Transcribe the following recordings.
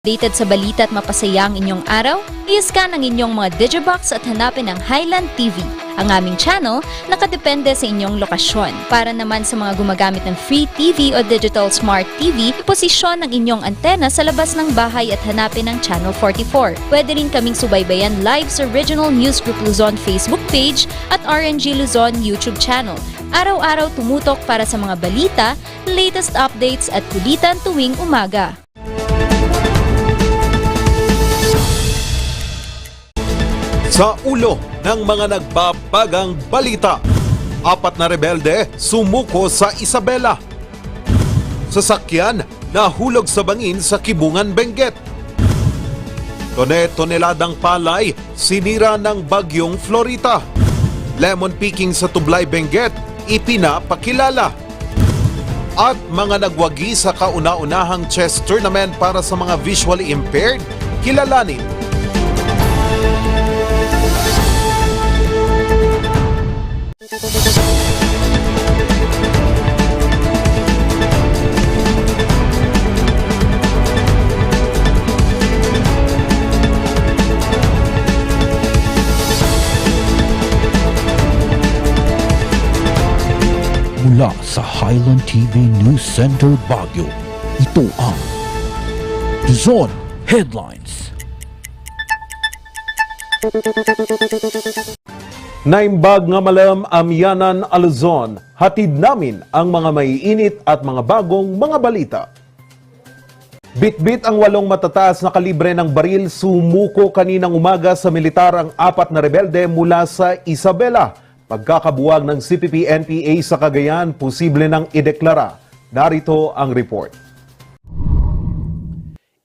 Updated sa balita at mapasaya ang inyong araw? I-scan ang inyong mga Digibox at hanapin ang Highland TV. Ang aming channel nakadepende sa inyong lokasyon. Para naman sa mga gumagamit ng Free TV o Digital Smart TV, iposisyon ang inyong antena sa labas ng bahay at hanapin ang Channel 44. Pwede rin kaming subaybayan live sa Original News Group Luzon Facebook page at RNG Luzon YouTube channel. Araw-araw tumutok para sa mga balita, latest updates at kulitan tuwing umaga. Sa ulo ng mga nagbabagang balita, 4 na rebelde sumuko sa Isabela. Sasakyan nahulog sa bangin sa Kibungan, Benguet. Toneladang palay sinira ng bagyong Florita. Lemon picking sa Tublay, Benguet ipinapakilala. At mga nagwagi sa kauna-unahang chess tournament para sa mga visually impaired, kilalanin. Mula sa Highland TV News Center Baguio, ito ang Luzon Headlines. Naimbag nga malam amyanan a Luzon, hatid namin ang mga maiinit at mga bagong mga balita. Bitbit ang 8 matataas na kalibre ng baril sumuko kaninang umaga sa militar ang 4 na rebelde mula sa Isabela. Pagkakabuwag ng CPP-NPA sa Cagayan, posible nang ideklara. Narito ang report.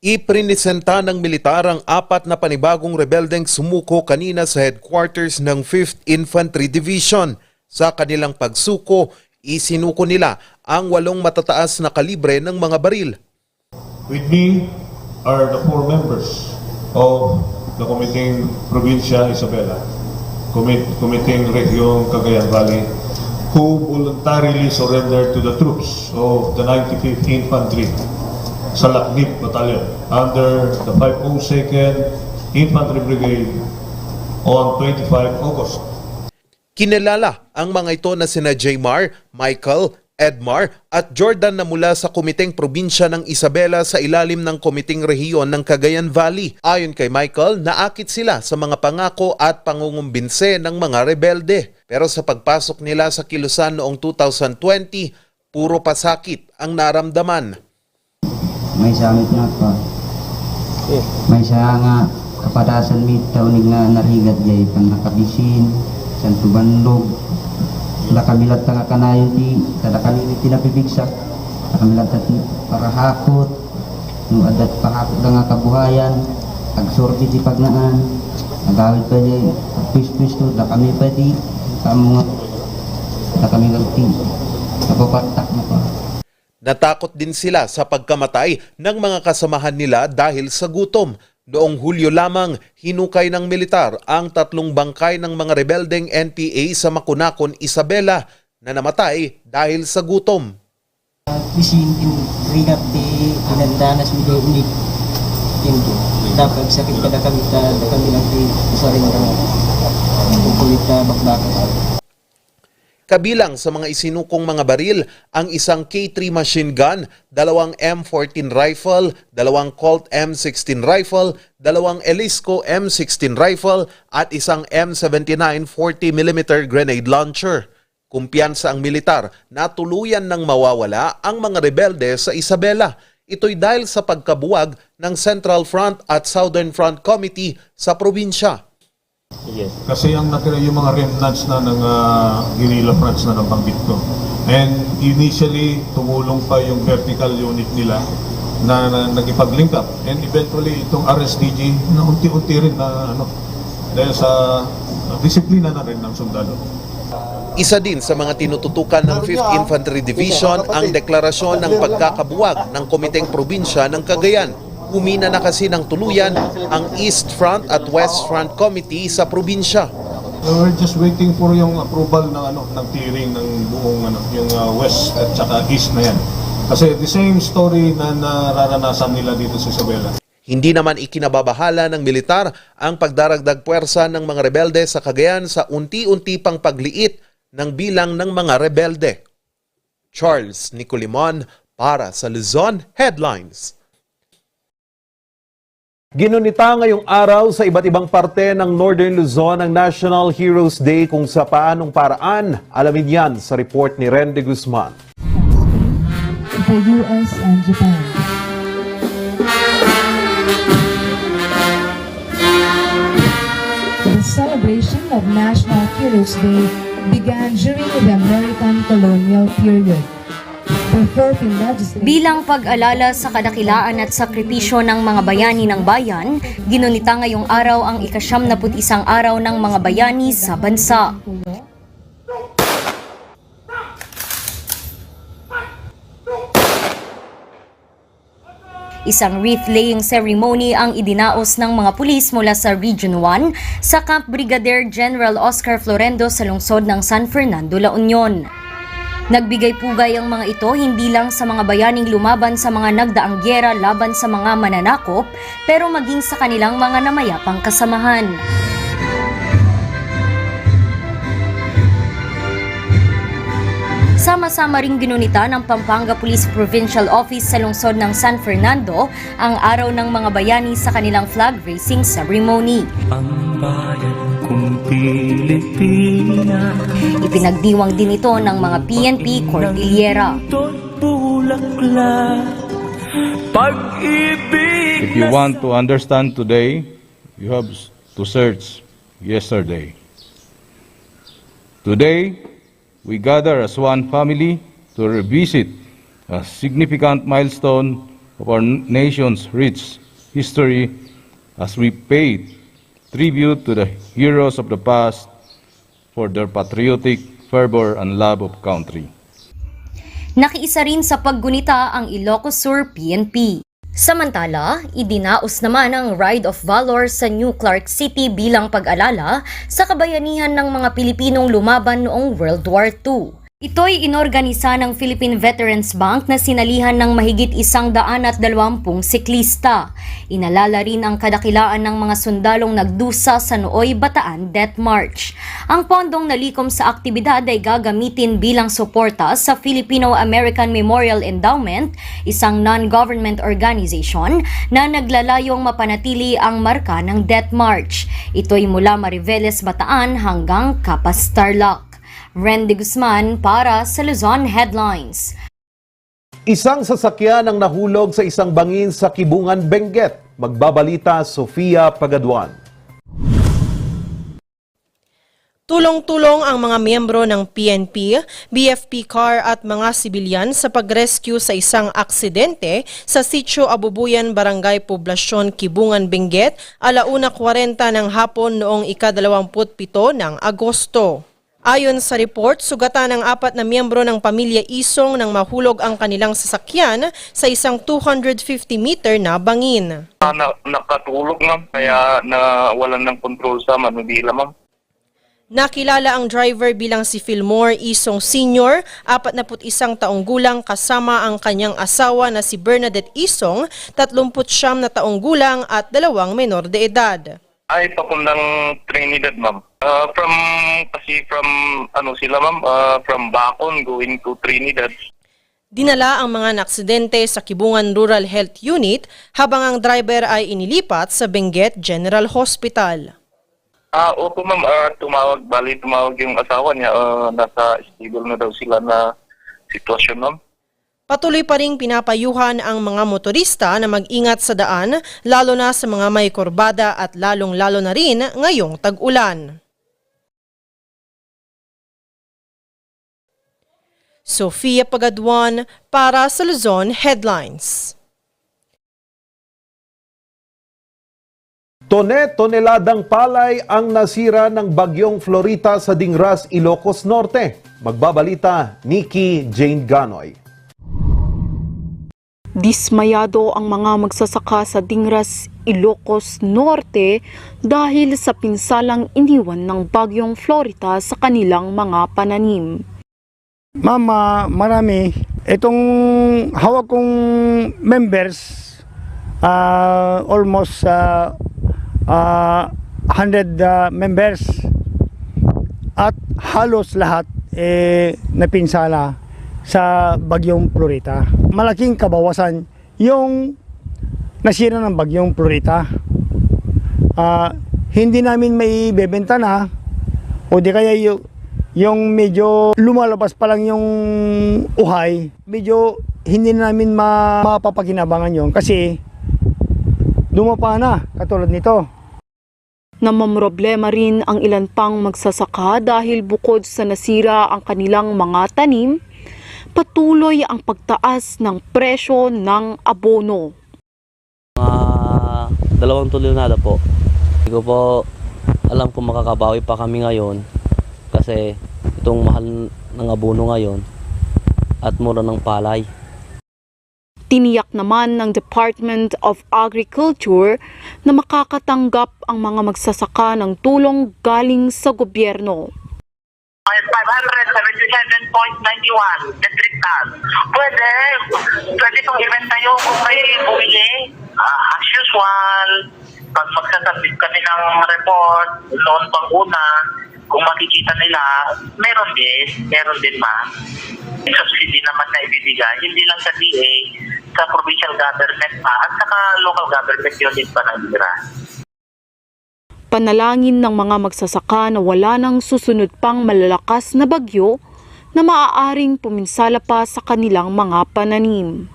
Iprinisenta ng militar ang 4 na panibagong rebeldeng sumuko kanina sa headquarters ng 5th Infantry Division. Sa kanilang pagsuko, isinuko nila ang 8 matataas na kalibre ng mga baril. With me are the 4 members of the Committee Provincia Isabela, Committee Region Cagayan Valley, who voluntarily surrendered to the troops of the 95th Infantry sa Laknip Battalion under the 502nd Infantry Brigade on 25 August. Kinilala ang mga ito na sina Jaymar, Michael, Edmar at Jordan na mula sa Komiteng Probinsya ng Isabela sa ilalim ng Komiteng Rehiyon ng Cagayan Valley. Ayon kay Michael, naakit sila sa mga pangako at pangungumbinse ng mga rebelde. Pero sa pagpasok nila sa kilusan noong 2020, puro pasakit ang naramdaman. May samit na pa. May siya nga kapadasan mi taunig nga narigat jay pang nakabisin, santo bandog. Sila kamilat nga kanayon ti kada kami tinapibigsa. Kamilat ti parahakot. No adat pahakot nga kabuhayan, agsorti ti pagnaan. Nagawid pa di pis to da kami pa di kamo da kami gagti. Napapatak mo pa. Natakot din sila sa pagkamatay ng mga kasamahan nila dahil sa gutom. Noong Hulyo lamang, hinukay ng militar ang 3 bangkay ng mga rebeldeng NPA sa Makunakon, Isabela na namatay dahil sa gutom. Bisin ringat di pinandanas mi day ulit. Hindi. Dapat sakit kada kami lang di usarin ka. Kukulit ka bakbakan. Kabilang sa mga isinukong mga baril, ang isang K3 machine gun, 2 M14 rifle, 2 Colt M16 rifle, 2 Elisco M16 rifle at isang M79 40mm grenade launcher. Kumpiyansa ang militar na tuluyan ng mawawala ang mga rebelde sa Isabela. Ito'y dahil sa pagkabuwag ng Central Front at Southern Front Committee sa probinsya. Yes. Kasi ang natira yung mga remnants na ng guerrilla fronts na nabanggit ko. And initially, tumulong pa yung vertical unit nila na nagipag-link up. And eventually, itong RSDG na unti-unti rin na dahil sa disiplina na rin ng sundalo. Isa din sa mga tinututukan ng 5th Infantry Division ang deklarasyon ng pagkakabuwag ng Komiteng Probinsya ng Cagayan. Humina na kasi ng tuluyan ang East Front at West Front Committee sa probinsya. We're just waiting for yung approval ng clearing ng buong yung West at saka East na yan. Kasi the same story na nararanasan nila dito sa Isabela. Hindi naman ikinababahala ng militar ang pagdaragdag puwersa ng mga rebelde sa Cagayan sa unti-unti pang pagliit ng bilang ng mga rebelde. Charles Nicolimon para sa Luzon Headlines. Ginunita ngayong araw sa iba't ibang parte ng Northern Luzon ang National Heroes Day kung sa paanong paraan. Alamin yan sa report ni Ren de Guzman. The US and Japan. The celebration of National Heroes Day began during the American colonial period. Bilang pag-alala sa kadakilaan at sakripisyo ng mga bayani ng bayan, ginunita ngayong araw ang ika-71 araw ng mga bayani sa bansa. Isang wreath-laying ceremony ang idinaos ng mga pulis mula sa Region 1 sa Camp Brigadier General Oscar Florendo sa lungsod ng San Fernando, La Union. Nagbigay pugay ang mga ito hindi lang sa mga bayaning lumaban sa mga nagdaang gyera laban sa mga mananakop, pero maging sa kanilang mga namayapang kasamahan. Sama-sama ring ginunita ng Pampanga Police Provincial Office sa lungsod ng San Fernando ang araw ng mga bayani sa kanilang flag raising ceremony. Ang bayan kong Pilipinas, ipinagdiwang din ito ng mga PNP Cordillera. If you want to understand today, you have to search yesterday. Today, we gather as one family to revisit a significant milestone of our nation's rich history as we pay tribute to the heroes of the past for their patriotic fervor and love of country. Nakiisa rin sa paggunita ang Ilocos Sur PNP. Samantala, idinaos naman ang Ride of Valor sa New Clark City bilang pag-alala sa kabayanihan ng mga Pilipinong lumaban noong World War II. Ito'y inorganisa ng Philippine Veterans Bank na sinalihan ng mahigit 120 siklista. Inalala rin ang kadakilaan ng mga sundalong nagdusa sa Nooy Bataan Death March. Ang pondong nalikom sa aktibidad ay gagamitin bilang suporta sa Filipino-American Memorial Endowment, isang non-government organization na naglalayong mapanatili ang marka ng Death March. Ito'y mula Mariveles, Bataan hanggang Capas, Tarlac. Ren de Guzman para sa Luzon Headlines. Isang sasakyan ang nahulog sa isang bangin sa Kibungan, Benguet. Magbabalita Sofia Pagaduan. Tulong-tulong ang mga miyembro ng PNP, BFP CAR at mga sibilyan sa pag-rescue sa isang aksidente sa Sitio Abubuyan, Barangay Poblasyon, Kibungan, Benguet, 1:40 ng hapon noong ika-27 ng Agosto. Ayon sa report, sugatan ng 4 na miyembro ng pamilya Isong nang mahulog ang kanilang sasakyan sa isang 250-meter na bangin. Nakatulog ma'am, kaya nawalan ng control sa manubila ma'am. Nakilala ang driver bilang si Fillmore Isong Sr., 41 taong gulang kasama ang kanyang asawa na si Bernadette Isong, 39 na taong gulang at 2 menor de edad. Ay, papuntang Trinidad ma'am. From Bacon going to Trinidad. Dinala ang mga naksidente sa Kibungan Rural Health Unit habang ang driver ay inilipat sa Benguet General Hospital. Opo ma'am, tumawag yung asawa niya, nasa stable na daw sila na sitwasyon ma'am. Patuloy pa ring pinapayuhan ang mga motorista na mag-ingat sa daan, lalo na sa mga may kurbada at lalong-lalo na rin ngayong tag-ulan. Sofia Pagaduan para sa Luzon Headlines. Toneladang palay ang nasira ng bagyong Florita sa Dingras, Ilocos Norte. Magbabalita Nikki Jane Ganoy. Dismayado ang mga magsasaka sa Dingras, Ilocos Norte dahil sa pinsalang iniwan ng bagyong Florita sa kanilang mga pananim. Mama, marami. Itong hawak kong members, almost 100 members at halos lahat napinsala sa bagyong Florita. Malaking kabawasan yung nasira ng bagyong Florita. Hindi namin may bebenta na o di kaya yung medyo lumalabas pa lang yung uhay, medyo hindi namin mapapakinabangan yon kasi dumapa na katulad nito. Namamroblema rin ang ilan pang magsasaka dahil bukod sa nasira ang kanilang mga tanim, patuloy ang pagtaas ng presyo ng abono. 2 tonelada po. Hindi ko po alam kung makakabawi pa kami ngayon kasi itong mahal ng abono ngayon at mura ng palay. Tiniyak naman ng Department of Agriculture na makakatanggap ang mga magsasaka ng tulong galing sa gobyerno. 577.91 metric ton. Pwede itong ibenta nyo kung may bumili. As usual, pag magsasabit kami ng report noon pang una, kung makikita nila, meron din ma. Subsidy naman na ibibigay, hindi lang sa DA, sa provincial government pa, at saka local government unit pa nandira. Panalangin ng mga magsasaka na wala nang susunod pang malalakas na bagyo na maaaring puminsala pa sa kanilang mga pananim.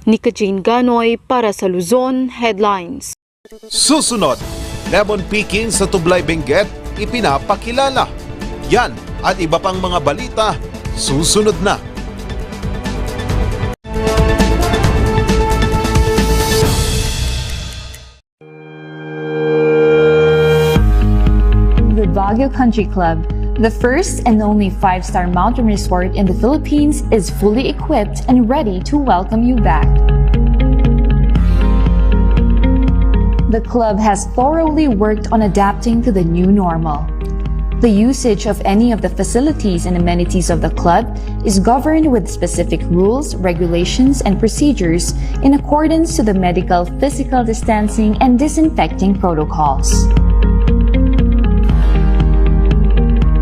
Nika Jane Ganoy para sa Luzon Headlines. Susunod, lemon picking sa Tublay Benguet, ipinapakilala. Yan at iba pang mga balita, susunod na. The Baguio Country Club, the first and only 5-star mountain resort in the Philippines, is fully equipped and ready to welcome you back. The club has thoroughly worked on adapting to the new normal. The usage of any of the facilities and amenities of the club is governed with specific rules, regulations, and procedures in accordance to the medical, physical distancing, and disinfecting protocols.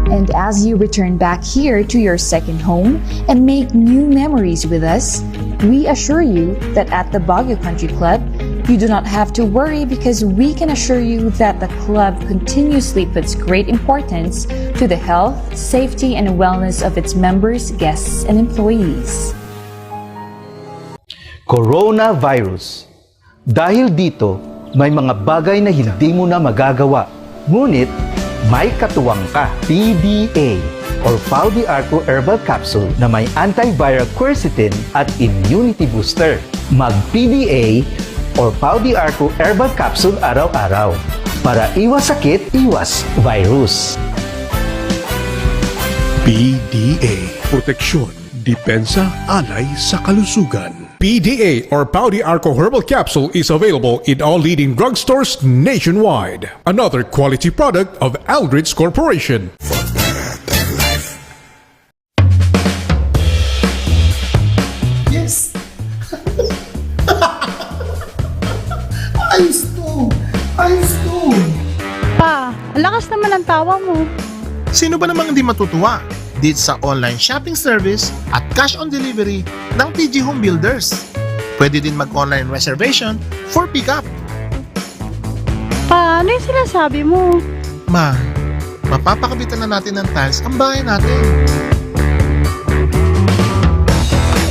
And as you return back here to your second home and make new memories with us, we assure you that at the Baguio Country Club, you do not have to worry because we can assure you that the club continuously puts great importance to the health, safety, and wellness of its members, guests, and employees. Coronavirus. Dahil dito, may mga bagay na hindi mo na magagawa. Ngunit, may katuwang ka. PDA or Pau de Arco Herbal Capsule na may antiviral quercetin at immunity booster. Mag-PDA or Pau de Arco Herbal Capsule araw-araw para iwas sakit, iwas virus. PDA. Proteksyon, depensa, alay sa kalusugan. PDA or Pau de Arco Herbal Capsule is available in all leading drugstores nationwide. Another quality product of Aldrich Corporation. Yes! Ayos to! Ayos to! Pa, ang lakas naman ang tawa mo. Sino ba namang hindi matutuwa dito sa online shopping service at cash on delivery ng TG Home Builders? Pwede din mag-online reservation for pickup. Pa, ano yung sinasabi mo? Ma, mapapakabitan na natin ng tiles ang bahay natin.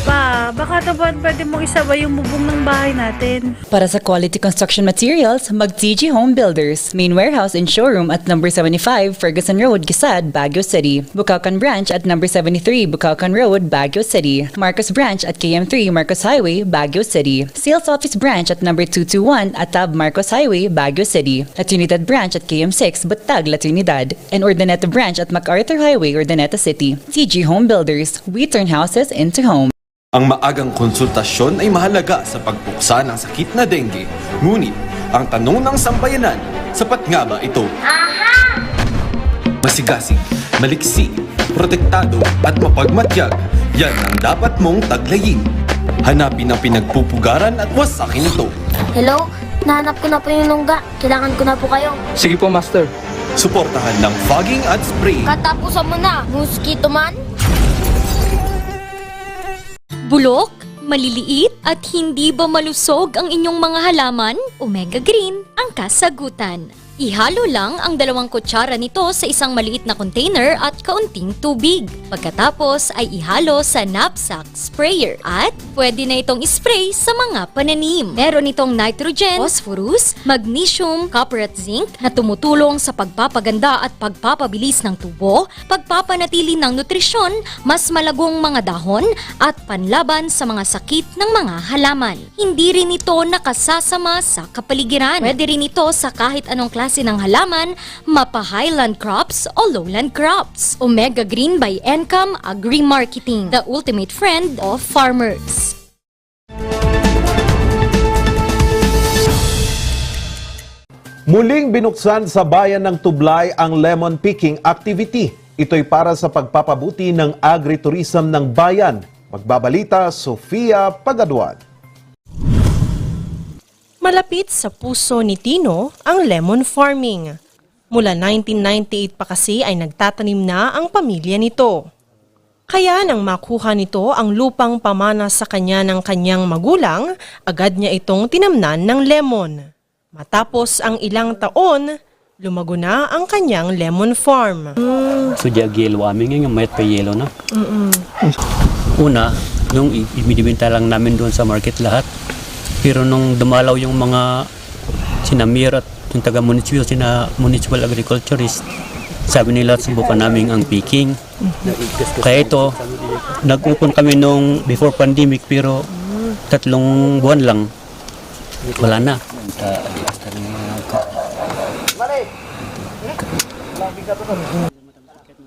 Pa, baka naman pwede mong isabay yung bubong ng bahay natin. Para sa quality construction materials, mag-TG Home Builders. Main warehouse and showroom at number 75 Ferguson Road, Gisad, Baguio City. Bucaucan Branch at number 73 Bucaucan Road, Baguio City. Marcos Branch at KM3 Marcos Highway, Baguio City. Sales Office Branch at number 221 Atab Marcos Highway, Baguio City. La Trinidad Branch at KM6 Batag, La Trinidad. And Urdaneta Branch at MacArthur Highway, Urdaneta City. TG Home Builders. We turn houses into homes. Ang maagang konsultasyon ay mahalaga sa pagpuksa ng sakit na dengue. Ngunit, ang tanong ng sambayanan, sapat nga ba ito? Masigasig, maliksi, protektado at mapagmatyag, yan ang dapat mong taglayin. Hanapin ang pinagpupugaran at wasakin ito. Hello? Nahanap ko na po yung lungga. Kailangan ko na po kayo. Sige po, Master. Suportahan ng fogging at spraying. Katapusan mo na, mosquito man. Bulok, maliliit at hindi ba malusog ang inyong mga halaman? Omega Green ang kasagutan. Ihalo lang ang 2 kutsara nito sa isang maliit na container at kaunting tubig. Pagkatapos ay ihalo sa knapsack sprayer at pwede na itong ispray sa mga pananim. Meron itong nitrogen, phosphorus, magnesium, copper at zinc na tumutulong sa pagpapaganda at pagpapabilis ng tubo, pagpapanatili ng nutrisyon, mas malagong mga dahon at panlaban sa mga sakit ng mga halaman. Hindi rin ito nakasasama sa kapaligiran. Pwede rin ito sa kahit anong klase ng halaman, mapa highland crops o lowland crops. Omega Green by Encam Agri-Marketing, the ultimate friend of farmers. Muling binuksan sa bayan ng Tublay ang lemon picking activity. Ito'y para sa pagpapabuti ng agritourism ng bayan. Magbabalita, Sofia Pagaduan. Malapit sa puso ni Tino ang lemon farming. Mula 1998 pa kasi ay nagtatanim na ang pamilya nito. Kaya nang makuha nito ang lupang pamana sa kanya ng kanyang magulang, agad niya itong tinamnan ng lemon. Matapos ang ilang taon, lumago na ang kanyang lemon farm. So diag yelo amin ngayon, mayat pa yelo na. Una, yung ibinibenta lang namin doon sa market lahat. Pero nung dumalaw yung mga sinamir at yung municipal agriculturist, sabi nila subukan namin ang picking. Kaya ito, nag-open kami nung before pandemic pero 3 buwan lang, wala na.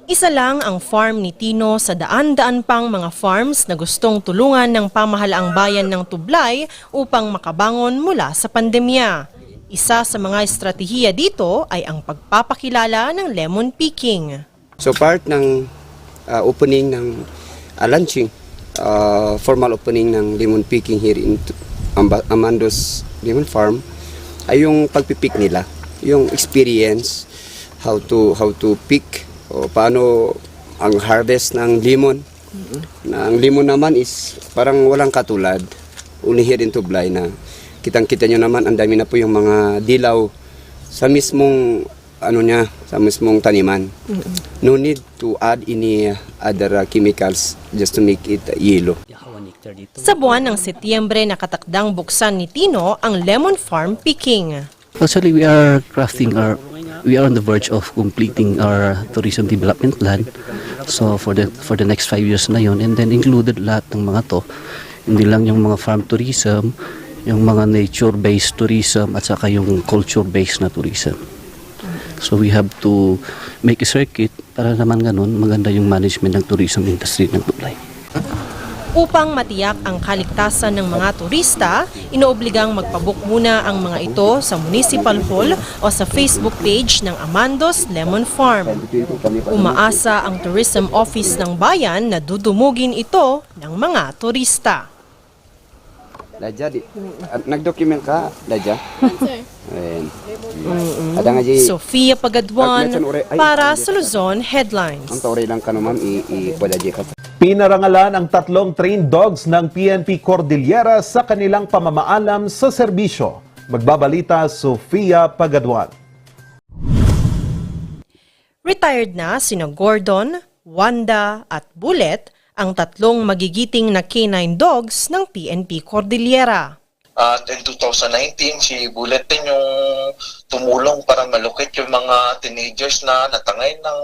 Isa lang ang farm ni Tino sa daan-daan pang mga farms na gustong tulungan ng pamahalaang bayan ng Tublay upang makabangon mula sa pandemya. Isa sa mga estratehiya dito ay ang pagpapakilala ng lemon picking. So part ng opening ng launching, formal opening ng lemon picking here in Amando's Lemon Farm ay yung pagpipick nila, yung experience, how to pick, o paano ang harvest ng lemon. Ang lemon naman is parang walang katulad. Only here in Tublay na kitang-kita nyo naman, ang dami na po yung mga dilaw sa mismong sa mismong taniman. No need to add any other chemicals just to make it yellow. Sa buwan ng Setyembre nakatakdang buksan ni Tino ang lemon farm picking. Actually, we are on the verge of completing our tourism development plan. So for the next 5 years na yun, and then included lahat ng mga to, hindi lang yung mga farm tourism, yung mga nature-based tourism at saka yung culture-based na tourism. So we have to make a circuit para naman ganun maganda yung management ng tourism industry ng Tublay. Upang matiyak ang kaligtasan ng mga turista, inoobligang magpabook muna ang mga ito sa Municipal Hall o sa Facebook page ng Amando's Lemon Farm. Umaasa ang Tourism Office ng bayan na dudumugin ito ng mga turista. Daja, nag-document ka, Daja? Sir. Sofia Pagaduan para sa Luzon Headlines. Ang tawari lang ka naman, i-pwede ka. Pinarangalan ang 3 trained dogs ng PNP Cordillera sa kanilang pamamaalam sa serbisyo. Magbabalita, Sofia Pagaduan. Retired na sina Gordon, Wanda at Bullet, ang 3 magigiting na canine dogs ng PNP Cordillera. At in 2019, si Bullet din yung tumulong para malukit yung mga teenagers na natangay ng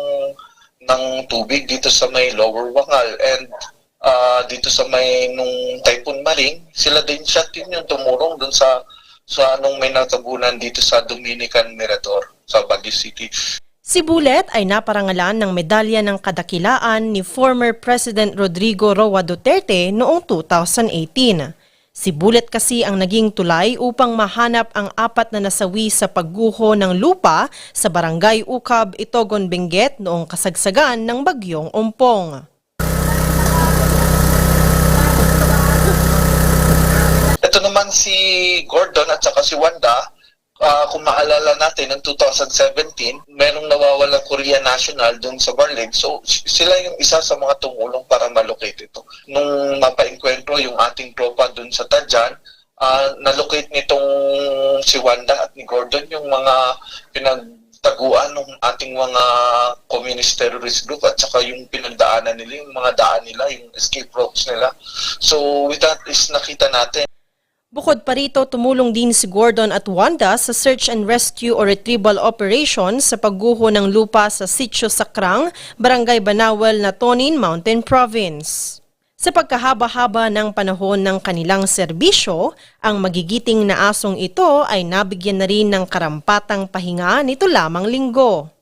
tubig dito sa may Lower Wangal. And dito sa may nung Typhoon Maring, siya din yung tumulong dun sa anong may natabunan dito sa Dominican Mirador sa Baguio City. Si Bullet ay naparangalan ng medalya ng kadakilaan ni former President Rodrigo Roa Duterte noong 2018. Si Bullet kasi ang naging tulay upang mahanap ang 4 na nasawi sa pagguho ng lupa sa Barangay Ukab, Itogon, Benguet noong kasagsagan ng Bagyong Ompong. Ito naman si Gordon at saka si Wanda, kung maalala natin, noong 2017, merong nawawalang Korea National dun sa Barlig. So, sila yung isa sa mga tumulong para malocate ito. Nung mapainkwentro yung ating tropa dun sa Tadjan, nalocate nitong si Wanda at ni Gordon yung mga pinagtaguan ng ating mga communist terrorist group at saka yung pinagdaanan nila, yung mga daan nila, yung escape routes nila. So, with that is nakita natin. Bukod pa rito, tumulong din si Gordon at Wanda sa search and rescue o retrieval operation sa pagguho ng lupa sa Sitio Sakrang, Barangay Banawal, Natonin, Mountain Province. Sa pagkahaba-haba ng panahon ng kanilang serbisyo, ang magigiting na asong ito ay nabigyan na rin ng karampatang pahinga nito lamang linggo.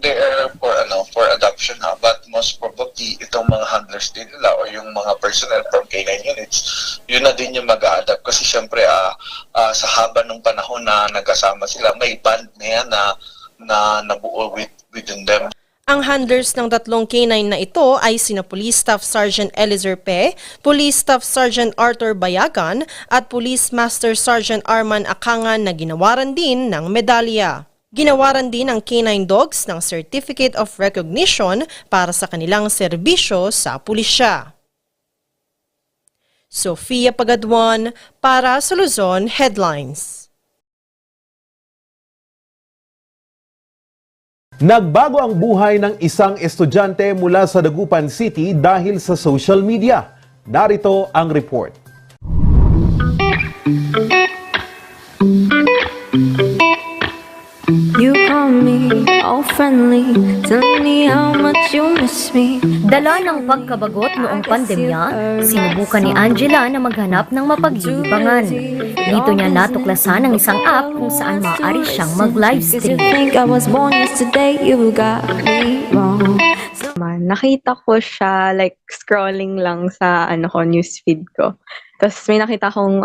They are for adoption but most probably itong mga handlers din nila o yung mga personnel from K9 units, yun na din yung mag-a-adapt kasi syempre sa haba ng panahon na nagkasama sila, may band na yan na nabuo within them. Ang handlers ng tatlong K9 na ito ay sina Police Staff Sergeant Elizer Pe, Police Staff Sergeant Arthur Bayagan at Police Master Sergeant Arman Akangan na ginawaran din ng medalya. Ginawaran din ang K9 Dogs ng Certificate of Recognition para sa kanilang serbisyo sa pulisya. Sofia Pagaduan para sa Luzon Headlines. Nagbago ang buhay ng isang estudyante mula sa Dagupan City dahil sa social media. Narito ang report. You call me all friendly, tell me how much you miss me. Dala ng pagkabagot noong pandemya, sinubukan ni Angela na maghanap ng mapaglilibangan. Dito niya natuklasan ang isang app kung saan maaari siyang mag-livestream. Nakita ko siya like scrolling lang sa newsfeed ko. Tapos may nakita akong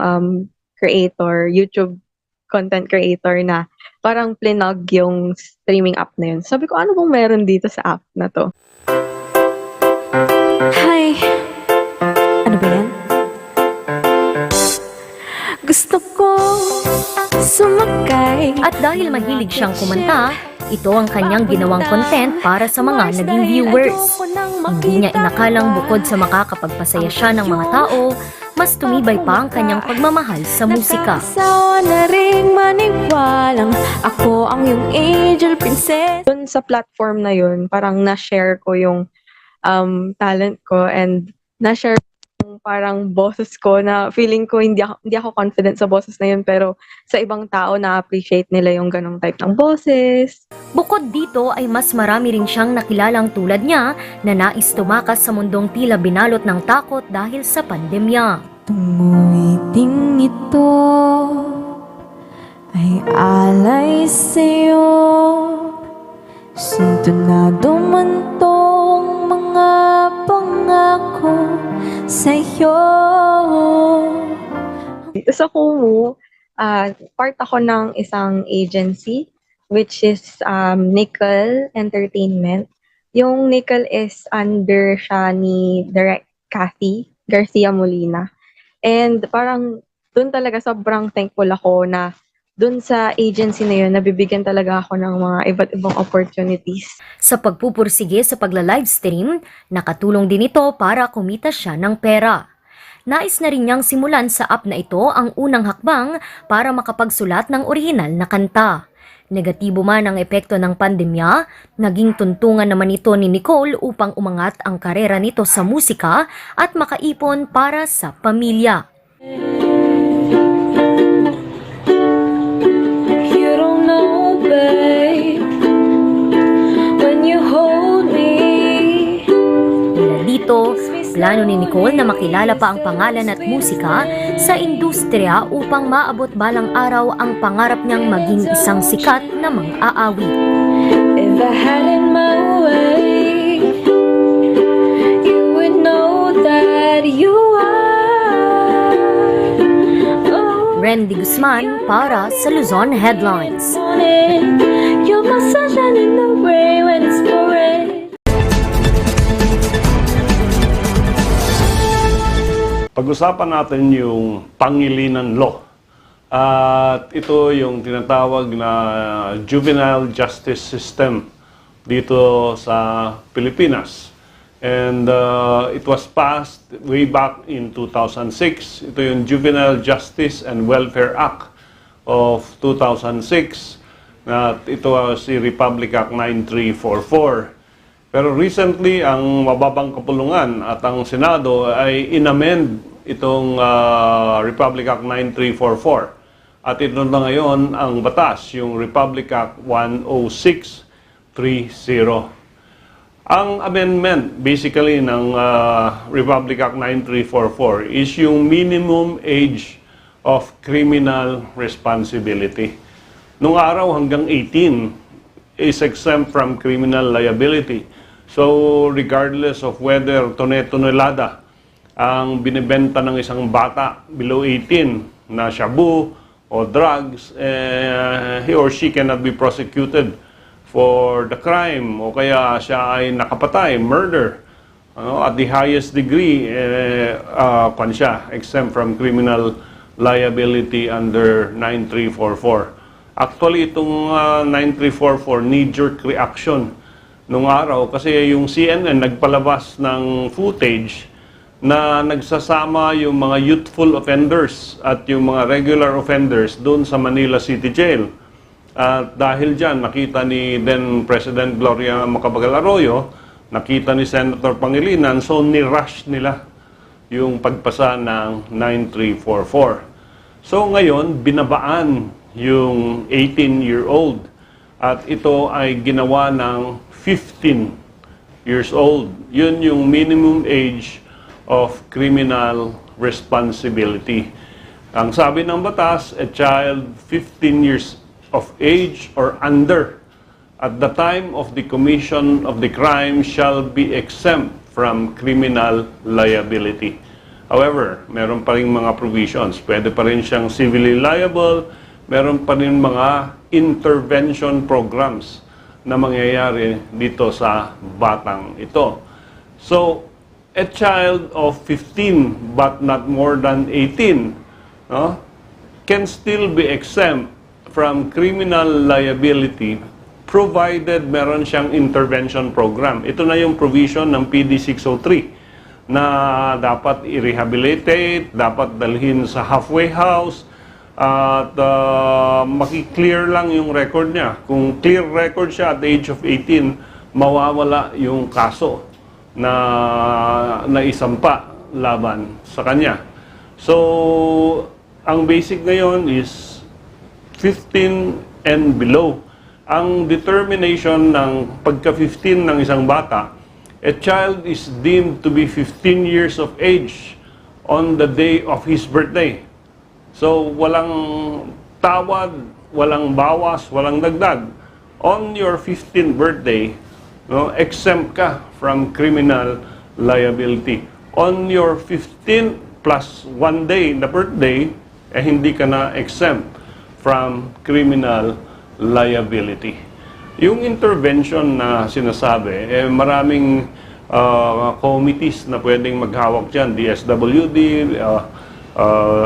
creator, YouTube content creator na parang plinag yung streaming app na yun. Sabi ko, ano bang meron dito sa app na to? Hi! Ano ba yan? Gusto ko sumakay. At dahil mahilig siyang kumanta, ito ang kanyang ginawang content para sa mga naging viewers. Hindi niya inakalang bukod sa makakapagpasaya siya ng mga tao, mas tumibay pa ang kanyang pagmamahal sa musika. Nakasawa na rin maniwalang ako ang iyong angel princess. Doon sa platform na yun, parang na-share ko yung talent ko and na-share yung parang boses ko na feeling ko hindi ako confident sa boses na yun, pero sa ibang tao na-appreciate nila yung ganong type ng boses. Bukod dito ay mas marami rin siyang nakilalang tulad niya na nais tumakas sa mundong tila binalot ng takot dahil sa pandemya. Tumiting ito ay alay sa'yo, sintonado man tong mga pangako sa'yo. Dito sa Kumu, part ako ng isang agency which is Nickel Entertainment. Yung Nickel is under siya ni Direct Cathy Garcia Molina. And parang dun talaga sobrang thankful ako na dun sa agency na yun, nabibigyan talaga ako ng mga iba't ibang opportunities. Sa pagpupursige sa pagla-livestream, nakatulong din ito para kumita siya ng pera. Nais na rin niyang simulan sa app na ito ang unang hakbang para makapagsulat ng orihinal na kanta. Negatibo man ang epekto ng pandemya, naging tuntungan naman ito ni Nicole upang umangat ang karera nito sa musika at makaipon para sa pamilya. You don't know, babe, when you hold me. Mula dito, plano ni Nicole na makilala pa ang pangalan at musika sa industriya upang maabot balang araw ang pangarap niyang maging isang sikat na mang-aawit. If I had it my way, you would know that you are. Randy Guzman para sa Luzon Headlines. You're my sunshine in the rain when it's pouring. pag-usapan natin yung Pangilinan Law. At ito yung tinatawag na juvenile justice system dito sa Pilipinas. And it was passed way back in 2006. Ito yung Juvenile Justice and Welfare Act of 2006. At ito si Republic Act 9344. Pero recently, ang mababang kapulungan at ang Senado ay inamend itong Republic Act 9344. At ito na ngayon ang batas, yung Republic Act 10630. Ang amendment basically ng Republic Act 9344 is yung minimum age of criminal responsibility. Nung araw hanggang 18 is exempt from criminal liability. So regardless of whether tonelada ang binibenta ng isang bata below 18 na shabu o drugs, he or she cannot be prosecuted for the crime o kaya siya ay nakapatay, murder. At the highest degree, siya, exempt from criminal liability under 9344. Actually, itong 9344 knee-jerk reaction nung araw kasi yung CNN nagpalabas ng footage na nagsasama yung mga youthful offenders at yung mga regular offenders doon sa Manila City Jail. At dahil dyan, nakita ni then President Gloria Macapagal Arroyo, nakita ni Senator Pangilinan, so ni-rush nila yung pagpasa ng 9344. So ngayon, binabaan yung 18-year-old at ito ay ginawa ng 15 years old. Yun yung minimum age of criminal responsibility. Ang sabi ng batas, a child 15 years of age or under at the time of the commission of the crime shall be exempt from criminal liability. However, meron pa rin mga provisions. Pwede pa rin siyang civilly liable, meron pa rin mga intervention programs na mangyayari dito sa batang ito. So, a child of 15 but not more than 18 can still be exempt from criminal liability provided meron siyang intervention program. Ito na yung provision ng PD 603 na dapat i-rehabilitate, dapat dalhin sa halfway house at makiklear lang yung record niya. Kung clear record siya at the age of 18, mawawala yung kaso na naisampa laban sa kanya. So, ang basic ngayon is 15 and below. Ang determination ng pagka-15 ng isang bata, a child is deemed to be 15 years of age on the day of his birthday. So, walang tawad, walang bawas, walang dagdag. On your 15th birthday, exempt ka from criminal liability. On your 15th plus 1 day na birthday, hindi ka na exempt from criminal liability. Yung intervention na sinasabi, maraming committees na pwedeng maghawak dyan, DSWD,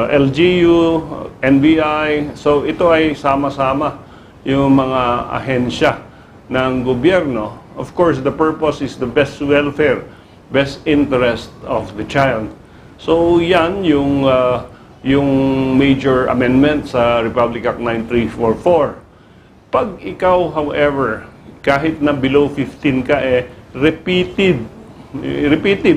LGU, NBI. So ito ay sama-sama yung mga ahensya ng gobyerno. Of course, the purpose is the best welfare, best interest of the child. So yan yung major amendment sa Republic Act 9344. Pag ikaw, however, kahit na below 15 ka, repeated,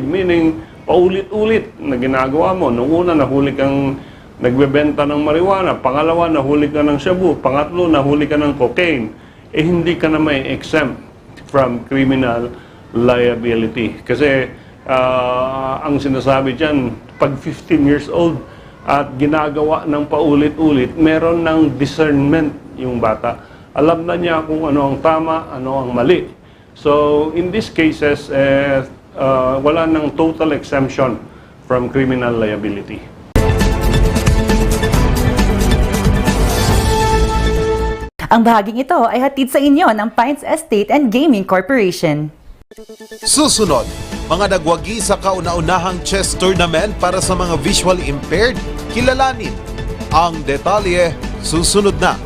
meaning paulit-ulit na ginagawa mo. Nung una, nahuli kang nagbebenta ng marijuana. Pangalawa, nahuli ka ng shabu. Pangatlo, nahuli ka ng cocaine. Hindi ka na may exempt from criminal liability. Kasi ang sinasabi dyan, pag 15 years old, at ginagawa ng paulit-ulit, meron ng discernment yung bata. Alam na niya kung ano ang tama, ano ang mali. So, in these cases, wala ng total exemption from criminal liability. Ang bahaging ito ay hatid sa inyo ng Pines Estate and Gaming Corporation. Susunod, mga nagwagi sa kauna-unahang chess tournament para sa mga visually impaired, kilalanin. Ang detalye, susunod na.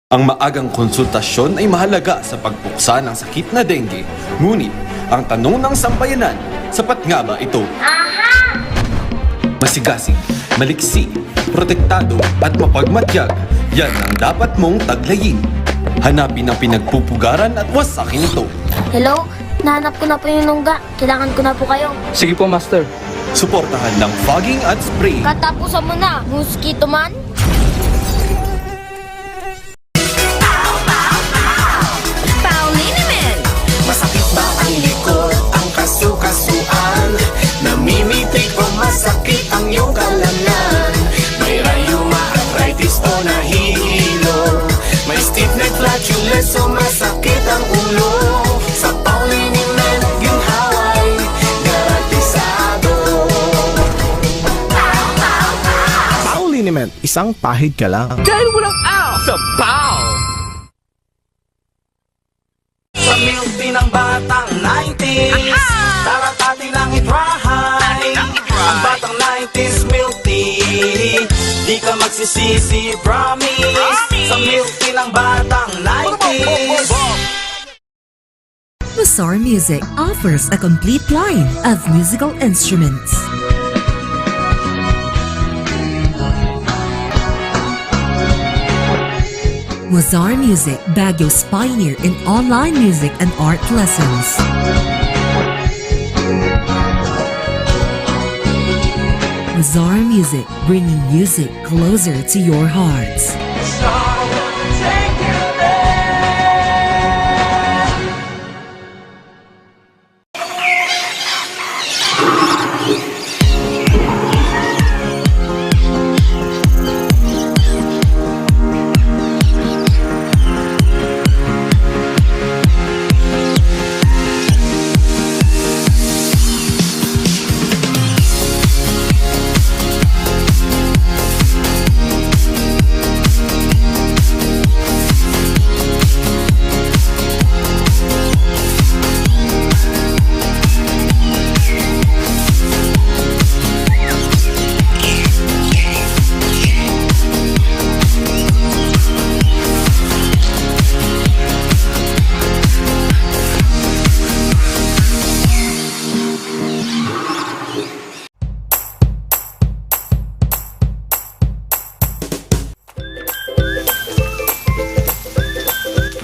Ang maagang konsultasyon ay mahalaga sa pagpuksa ng sakit na dengue. Ngunit, ang tanong ng sambayanan, sapat nga ba ito? Masigasig, maliksi, protektado at mapagmatyag, yan ang dapat mong taglayin. Hanapin ang pinagpupugaran at wasakin ito. Hello? Nahanap ko na po yung nungga. Kailangan ko na po kayo. Sige po, Master. Suportahan ng fogging at spray. Katapusan mo na, mosquito man. Masakit ba ang likod, ang kasukasuan? Namimitig o masakit ang iyong kalamnan? May rayuma, arthritis o nahihilo? May stiff neck, flatulence o masakit ang ulo? Sa Pauliniment, ginhaway, garantisado. Pauliniment, isang pahid ka lang. Dahil walang out sa PAW! Sa milk din ng batang 90s, taratati lang i-try. Ang batang 90s milk tea, di ka magsisisi, promise. Sa milk din ng batang 90s. Mazar Music offers a complete line of musical instruments. Mazar Music, Baguio's pioneer in online music and art lessons. Mazar Music, bringing music closer to your hearts.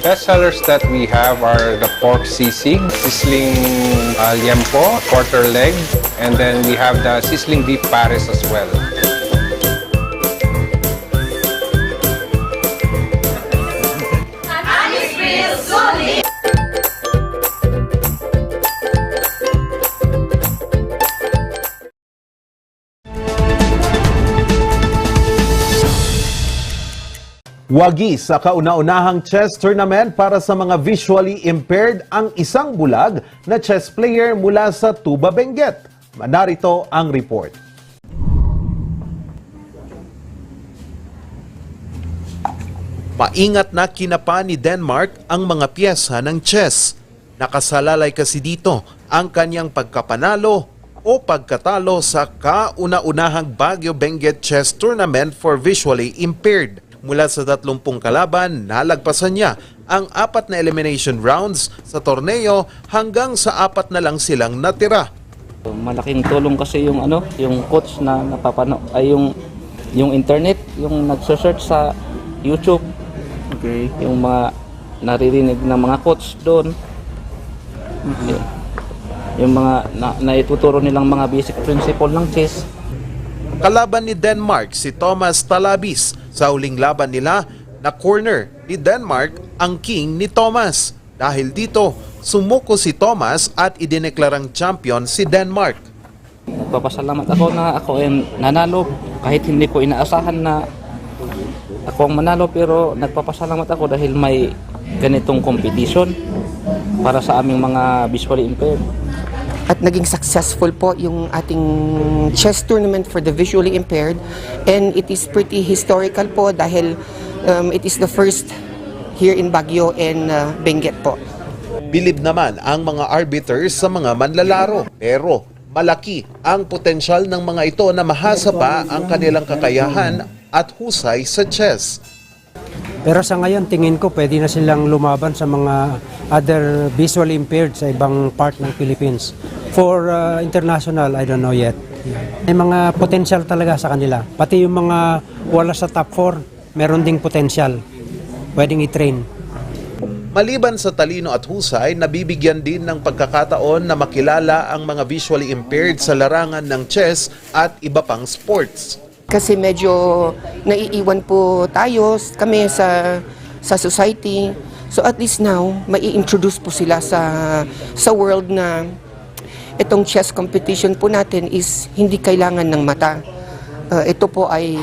Best sellers that we have are the pork sisig, sizzling liempo, quarter leg, and then we have the sizzling beef pares as well. Wagi sa kauna-unahang chess tournament para sa mga visually impaired ang isang bulag na chess player mula sa Tuba, Benguet. Narito ang report. Maingat na kinapa ni Denmark ang mga piyesa ng chess. Nakasalalay kasi dito ang kanyang pagkapanalo o pagkatalo sa kauna-unahang Baguio Benguet Chess Tournament for visually impaired. Mula sa 30 kalaban, nalagpasan niya ang 4 na elimination rounds sa torneo hanggang sa 4 na lang silang natira. Malaking tulong kasi yung yung coach na napapano ay yung internet, yung nagse-search sa YouTube. Okay. Yung mga naririnig ng mga coach doon. Yung mga naituturo nilang mga basic principle ng chess. Kalaban ni Denmark si Thomas Talabis. Sa huling laban nila, na corner ni Denmark ang king ni Thomas. Dahil dito, sumuko si Thomas at idineklarang champion si Denmark. Nagpapasalamat ako na ako ay nanalo kahit hindi ko inaasahan na ako ang manalo, pero nagpapasalamat ako dahil may ganitong competition para sa aming mga visually impaired. At naging successful po yung ating chess tournament for the visually impaired, and it is pretty historical po dahil It is the first here in Baguio and Benguet po. Bilib naman ang mga arbiters sa mga manlalaro, pero malaki ang potensyal ng mga ito na mahasa pa ang kanilang kakayahan at husay sa chess. Pero sa ngayon, tingin ko pwede na silang lumaban sa mga other visually impaired sa ibang part ng Philippines. For international, I don't know yet. May mga potential talaga sa kanila. Pati yung mga wala sa top 4, meron ding potential. Pwedeng i-train. Maliban sa talino at husay, nabibigyan din ng pagkakataon na makilala ang mga visually impaired sa larangan ng chess at iba pang sports. Kasi medyo naiiwan po tayo, kami sa society. So at least now, mai-introduce po sila sa world na itong chess competition po natin is hindi kailangan ng mata. Ito po ay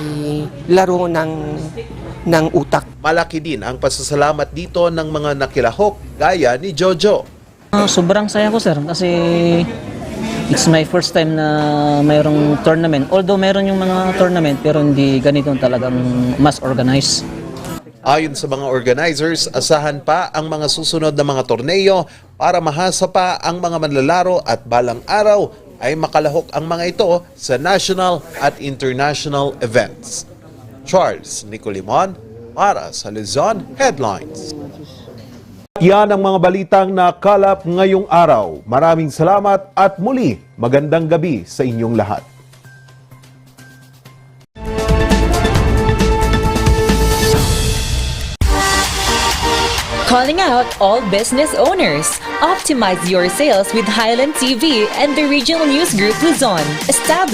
laro ng utak. Malaki din ang pasasalamat dito ng mga nakilahok gaya ni Jojo. Sobrang saya ko, sir, kasi it's my first time na mayroong tournament. Although mayroon yung mga tournament, pero hindi ganito talagang mas organized. Ayon sa mga organizers, asahan pa ang mga susunod na mga torneo para mahasa pa ang mga manlalaro at balang araw ay makalahok ang mga ito sa national at international events. Charles Nicolimon para sa Luzon Headlines. Yan ang mga balitang nakalap ngayong araw. Maraming salamat at muli magandang gabi sa inyong lahat. Calling out all business owners. Optimize your sales with Highland TV and the Regional News Group Luzon. Establish